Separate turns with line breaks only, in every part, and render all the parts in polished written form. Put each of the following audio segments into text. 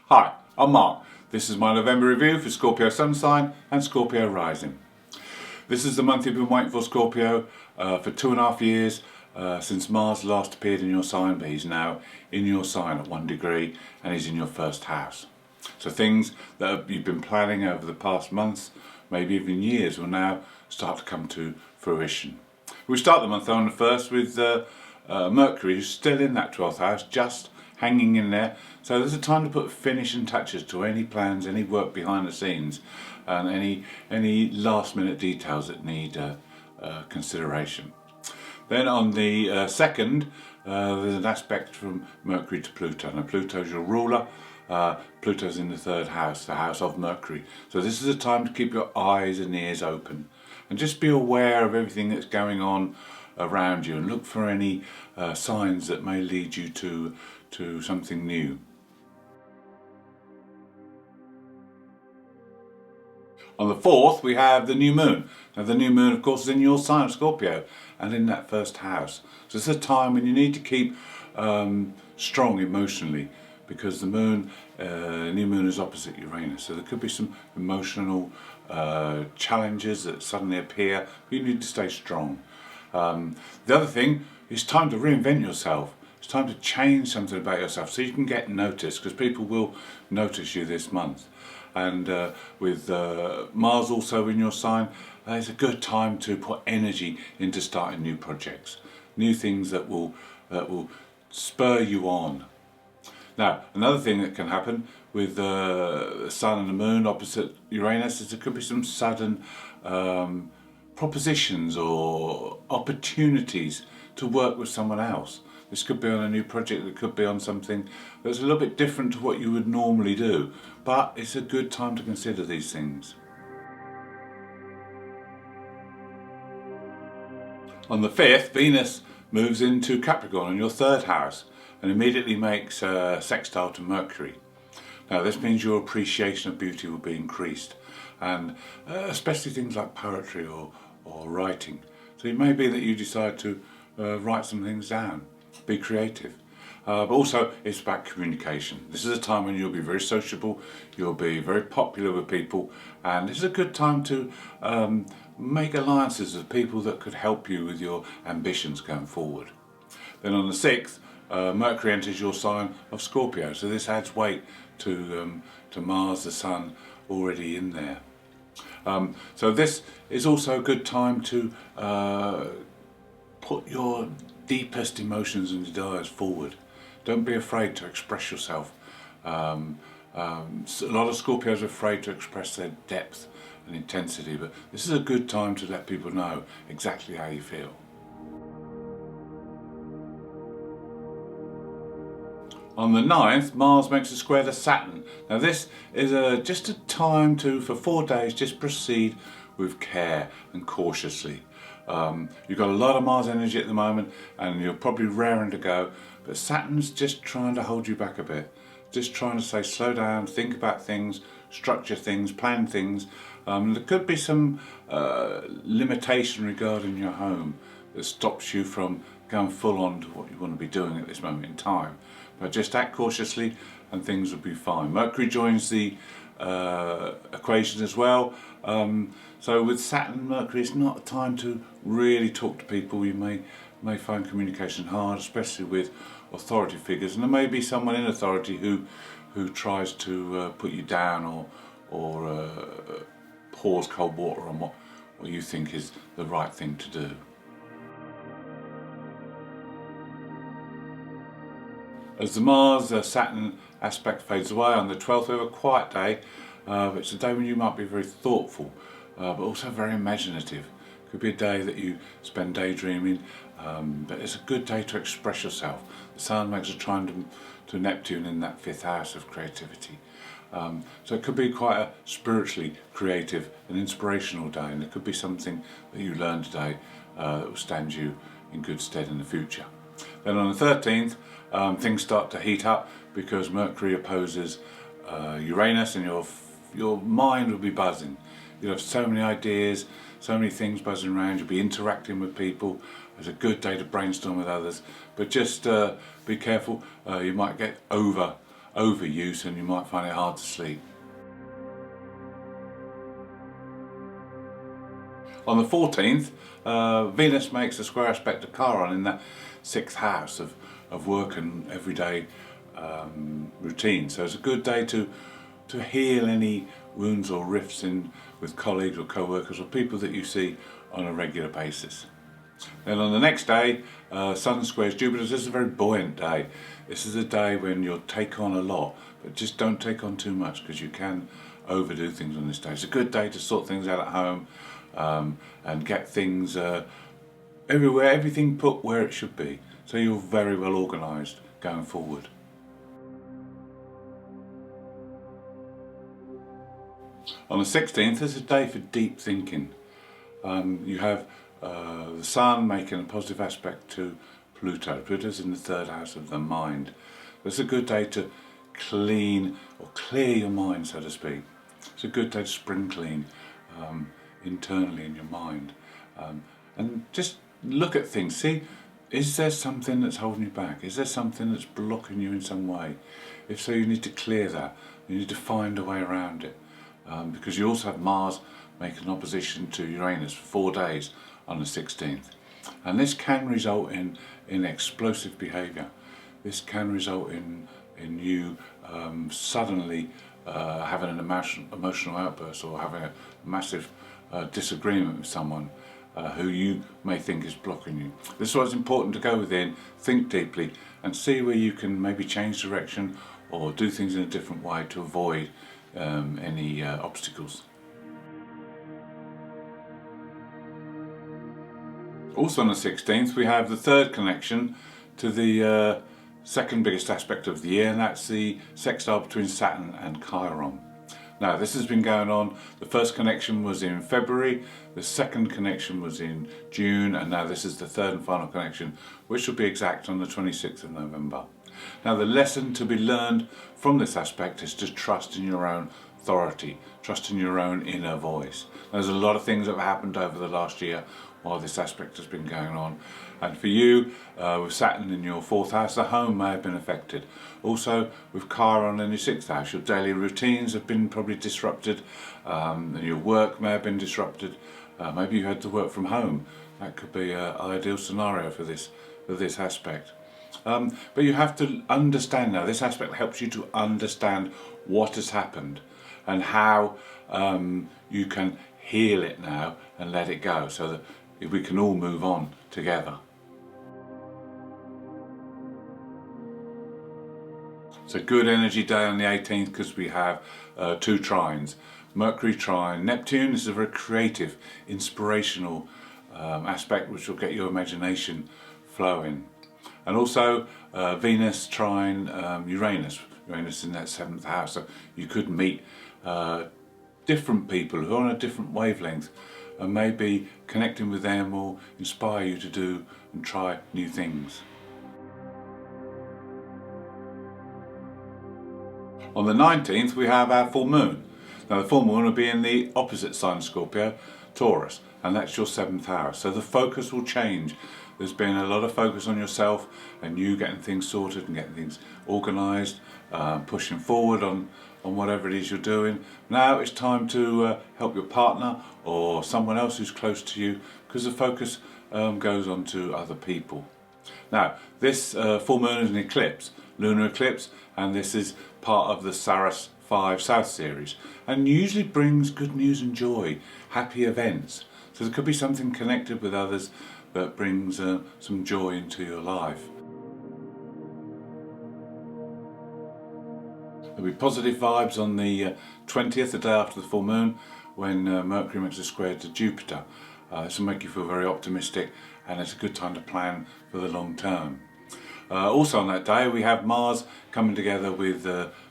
Hi, I'm Mark. This is my November review for Scorpio Sun sign and Scorpio rising. This is the month you've been waiting for, Scorpio, for 2.5 years since Mars last appeared in your sign, but he's now in your sign at 1 degree and he's in your first house. So things that you've been planning over the past months, maybe even years, will now start to come to fruition. We start the month on the 1st with Mercury, who's still in that 12th house, just hanging in there. So there's a time to put finishing touches to any plans, any work behind the scenes, and any last minute details that need consideration. Then on the 2nd, there's an aspect from Mercury to Pluto. Now Pluto's your ruler. Pluto's in the 3rd house, the house of Mercury. So this is a time to keep your eyes and ears open and just be aware of everything that's going on around you and look for any signs that may lead you to something new. On the 4th we have the new moon. Now the new moon of course is in your sign, Scorpio, and in that 1st house. So it's a time when you need to keep strong emotionally, because the moon, new moon is opposite Uranus, so there could be some emotional challenges that suddenly appear, but you need to stay strong. The other thing, it's time to reinvent yourself. It's time to change something about yourself so you can get noticed, because people will notice you this month. And with Mars also in your sign, it's a good time to put energy into starting new projects, new things that will spur you on. Now, another thing that can happen with the Sun and the Moon opposite Uranus is there could be some sudden propositions or opportunities to work with someone else. This could be on a new project, it could be on something that's a little bit different to what you would normally do, but it's a good time to consider these things. On the 5th, Venus moves into Capricorn in your 3rd house and immediately makes a sextile to Mercury. Now this means your appreciation of beauty will be increased, and especially things like poetry or writing. So it may be that you decide to write some things down, be creative. But also it's about communication. This is a time when you'll be very sociable, you'll be very popular with people, and this is a good time to make alliances with people that could help you with your ambitions going forward. Then on the 6th, Mercury enters your sign of Scorpio, so this adds weight to Mars, the Sun, already in there. So this is also a good time to put your deepest emotions and desires forward. Don't be afraid to express yourself. A lot of Scorpios are afraid to express their depth and intensity, but this is a good time to let people know exactly how you feel. On the 9th, Mars makes a square to Saturn. Now this is just a time to, for 4 days, just proceed with care and cautiously. You've got a lot of Mars energy at the moment and you're probably raring to go, but Saturn's just trying to hold you back a bit. Just trying to say slow down, think about things, structure things, plan things. There could be some limitation regarding your home that stops you from going full on to what you want to be doing at this moment in time. But just act cautiously and things will be fine. Mercury joins the equation as well. So with Saturn and Mercury, it's not a time to really talk to people. You may find communication hard, especially with authority figures, and there may be someone in authority who tries to put you down or pours cold water on what you think is the right thing to do. As the Mars-Saturn aspect fades away on the 12th, we have a quiet day. It's a day when you might be very thoughtful, but also very imaginative. It could be a day that you spend daydreaming, but it's a good day to express yourself. The Sun makes a trine to Neptune in that 5th house of creativity. So it could be quite a spiritually creative and inspirational day, and it could be something that you learn today that will stand you in good stead in the future. Then on the 13th, things start to heat up because Mercury opposes Uranus, and your mind will be buzzing. You'll have so many ideas, so many things buzzing around. You'll be interacting with people. It's a good day to brainstorm with others, but just be careful. You might get overuse and you might find it hard to sleep. On the 14th, Venus makes a square aspect to Chiron in that 6th house of work and everyday routine. So it's a good day to heal any wounds or rifts in with colleagues or co-workers or people that you see on a regular basis. Then on the next day, Sun squares Jupiter. This is a very buoyant day. This is a day when you'll take on a lot, but just don't take on too much because you can overdo things on this day. It's a good day to sort things out at home and get things everywhere, everything put where it should be. So you're very well organised going forward. On the 16th is a day for deep thinking. You have the Sun making a positive aspect to Pluto. Pluto's in the 3rd house of the mind. It's a good day to clean or clear your mind, so to speak. It's a good day to spring clean internally in your mind. And just look at things. See, is there something that's holding you back? Is there something that's blocking you in some way? If so, you need to clear that. You need to find a way around it. Because you also have Mars make an opposition to Uranus for 4 days on the 16th. And this can result in explosive behaviour. This can result in you suddenly having an emotional outburst or having a massive disagreement with someone who you may think is blocking you. This is why it's important to go within, think deeply and see where you can maybe change direction or do things in a different way to avoid any obstacles. Also on the 16th we have the 3rd connection to the 2nd biggest aspect of the year, and that's the sextile between Saturn and Chiron. Now this has been going on. The first connection was in February, the second connection was in June, and now this is the 3rd and final connection, which will be exact on the 26th of November. Now the lesson to be learned from this aspect is to trust in your own authority, trust in your own inner voice. There's a lot of things that have happened over the last year while this aspect has been going on, and for you with Saturn in your 4th house, the home may have been affected. Also with Chiron in your 6th house, your daily routines have been probably disrupted, and your work may have been disrupted. Maybe you had to work from home. That could be an ideal scenario for this aspect. But you have to understand now, this aspect helps you to understand what has happened and how you can heal it now and let it go, so that we can all move on together. It's a good energy day on the 18th because we have 2 trines. Mercury trine Neptune. This is a very creative, inspirational aspect which will get your imagination flowing. And also Venus trine Uranus. Uranus in that 7th house, so you could meet different people who are on a different wavelength and maybe connecting with them will inspire you to do and try new things. On the 19th we have our full moon. Now the full moon will be in the opposite sign, Scorpio, Taurus, and that's your 7th house. So the focus will change. There's been a lot of focus on yourself and you getting things sorted and getting things organised, pushing forward on whatever it is you're doing. Now it's time to help your partner or someone else who's close to you, because the focus goes on to other people. Now this full moon is an eclipse, lunar eclipse, and this is part of the Saras 5 South series, and usually brings good news and joy, happy events. So there could be something connected with others that brings some joy into your life. There'll be positive vibes on the 20th, the day after the full moon, when Mercury makes a square to Jupiter. This will make you feel very optimistic, and it's a good time to plan for the long term. Also on that day we have Mars coming together with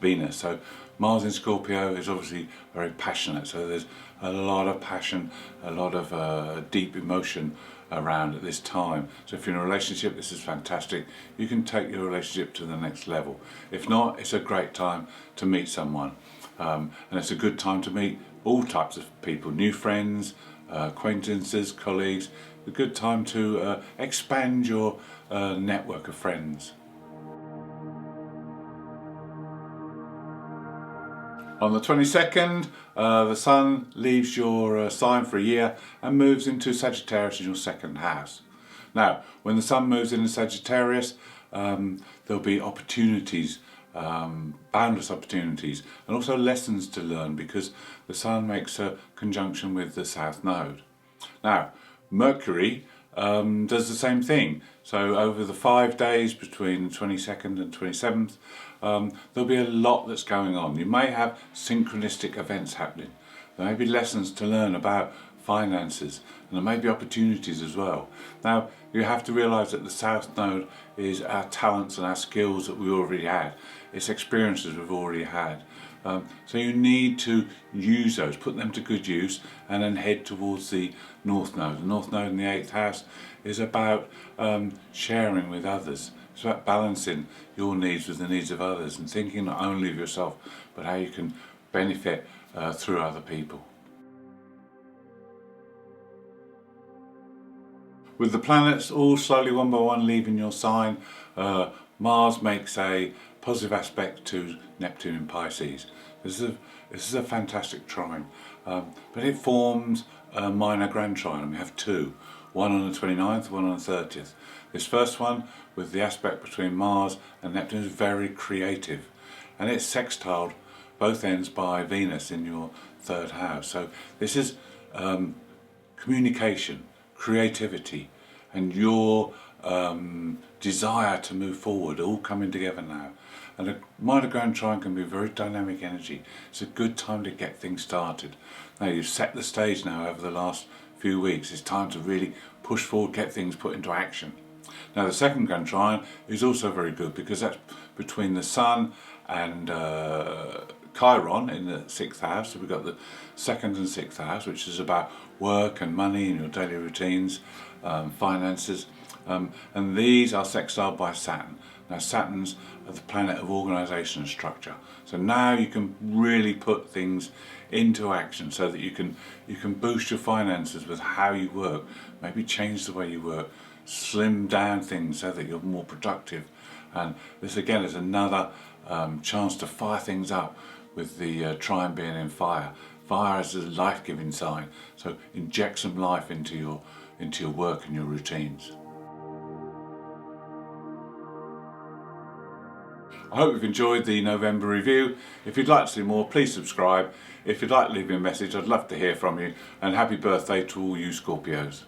Venus. So Mars in Scorpio is obviously very passionate, so there's a lot of passion, a lot of deep emotion around at this time. So if you're in a relationship, this is fantastic. You can take your relationship to the next level. If not, it's a great time to meet someone, and it's a good time to meet all types of people, new friends, acquaintances, colleagues. A good time to expand your network of friends. On the 22nd, the Sun leaves your sign for a year and moves into Sagittarius in your second house. Now, when the Sun moves into Sagittarius, there'll be opportunities, boundless opportunities, and also lessons to learn, because the Sun makes a conjunction with the South Node. Now, Mercury does the same thing. So over the 5 days between the 22nd and 27th, there'll be a lot that's going on. You may have synchronistic events happening. There may be lessons to learn about finances, and there may be opportunities as well. Now, you have to realise that the South Node is our talents and our skills that we already had. It's experiences we've already had. So you need to use those, put them to good use, and then head towards the North Node. The North Node in the 8th house is about sharing with others. It's about balancing your needs with the needs of others, and thinking not only of yourself, but how you can benefit through other people. With the planets all slowly one by one leaving your sign, Mars makes a positive aspect to Neptune in Pisces. This is a fantastic trine, but it forms a minor grand trine, and we have two, one on the 29th, one on the 30th. This first one, with the aspect between Mars and Neptune, is very creative, and it's sextiled both ends by Venus in your 3rd house. So this is communication, creativity, and your desire to move forward all coming together now. And a minor grand trine can be very dynamic energy. It's a good time to get things started. Now, you've set the stage now over the last few weeks. It's time to really push forward, get things put into action. Now, the second grand trine is also very good, because that's between the Sun and Chiron in the 6th house. So we've got the 2nd and 6th house, which is about work and money and your daily routines, finances, and these are sextiled by Saturn. Now, Saturn's the planet of organisation and structure. So now you can really put things into action, so that you can boost your finances with how you work, maybe change the way you work, slim down things so that you're more productive. And this again is another chance to fire things up, with the trine being in fire. Fire is a life-giving sign, so inject some life into your work and your routines. I hope you've enjoyed the November review. If you'd like to see more, please subscribe. If you'd like to leave me a message, I'd love to hear from you, and happy birthday to all you Scorpios.